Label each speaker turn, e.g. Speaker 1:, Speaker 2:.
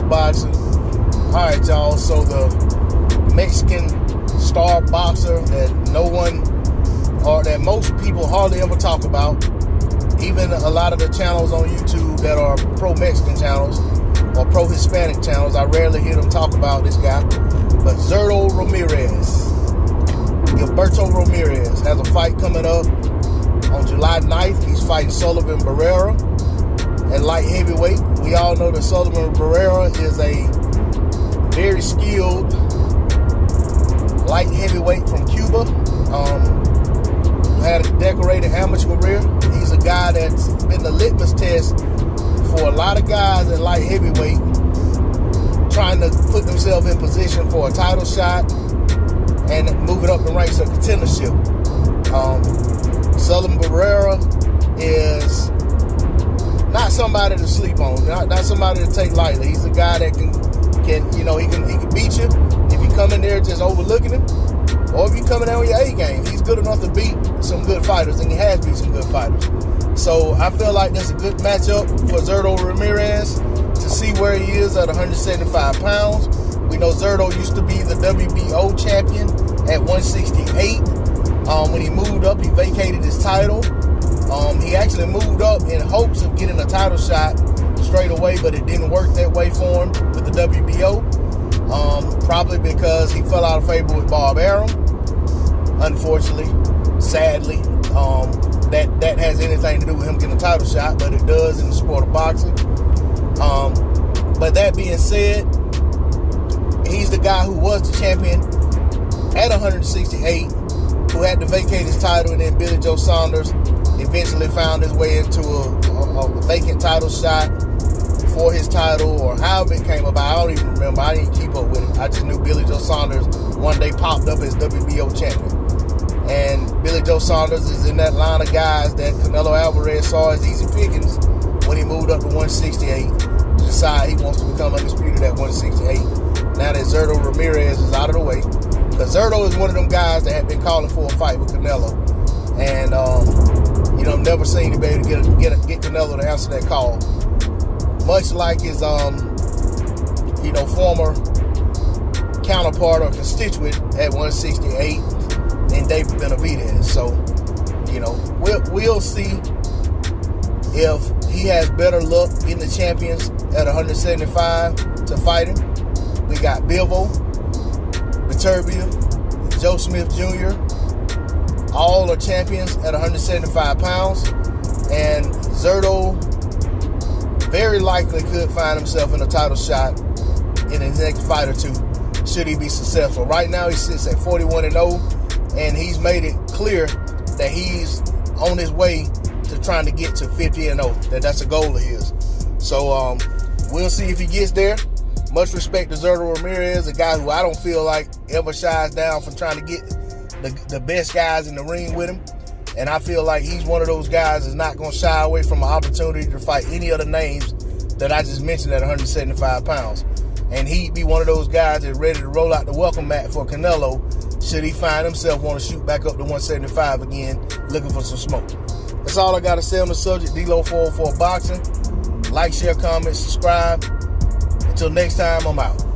Speaker 1: Boxing. All right, y'all. So the Mexican star boxer that no one, or that most people hardly ever talk about, even a lot of the channels on YouTube that are pro-Mexican channels or pro-Hispanic channels, I rarely hear them talk about this guy. But Zurdo Ramirez, Gilberto Ramirez, has a fight coming up on July 9th. He's fighting Sullivan Barrera at light heavyweight. We all know that Sullivan Barrera is a very skilled light heavyweight from Cuba. Had a decorated amateur career. He's a guy that's been the litmus test for a lot of guys at light heavyweight trying to put themselves in position for a title shot and moving up the ranks of contendership. Sullivan Barrera is not somebody to sleep on, not somebody to take lightly. He's a guy that can he can beat you if you come in there just overlooking him, or if you come in there with your A game. He's good enough to beat some good fighters, and he has beat some good fighters. So I feel like that's a good matchup for Zurdo Ramirez to see where he is at 175 pounds. We know Zurdo used to be the WBO champion at 168. When he moved up, he vacated his title. He actually moved up in hopes of getting a title shot straight away, but it didn't work that way for him with the WBO. Probably because he fell out of favor with Barrera. Unfortunately, sadly, that has anything to do with him getting a title shot, but it does in the sport of boxing. But that being said, he's the guy who was the champion at 168, who had to vacate his title, and then Billy Joe Saunders eventually found his way into a vacant title shot for his title, or however it came about. I don't even remember. I didn't keep up with it. I just knew Billy Joe Saunders one day popped up as WBO champion. And Billy Joe Saunders is in that line of guys that Canelo Alvarez saw as easy pickings when he moved up to 168 to decide he wants to become undisputed at 168. Now that Zurdo Ramirez is out of the way, because Zurdo is one of them guys that had been calling for a fight with Canelo, and never seen him be able to get Canelo to answer that call. Much like his former counterpart or constituent at 168 in David Benavidez. So, we'll see if he has better luck getting the champions at 175 to fight him. We got Bivol, Viterbi, Joe Smith Jr., all are champions at 175 pounds. And Zurdo very likely could find himself in a title shot in his next fight or two, should he be successful. Right now, he sits at 41-0, and he's made it clear that he's on his way to trying to get to 50-0. That's a goal of his. So we'll see if he gets there. Much respect to Zurdo Ramirez, a guy who I don't feel like ever shies down from trying to get the best guys in the ring with him. And I feel like he's one of those guys that's not going to shy away from an opportunity to fight any of the names that I just mentioned at 175 pounds. And he'd be one of those guys that's ready to roll out the welcome mat for Canelo should he find himself want to shoot back up to 175 again, looking for some smoke. That's all I got to say on the subject. D-Lo 404 Boxing. Like, share, comment, subscribe. Until next time, I'm out.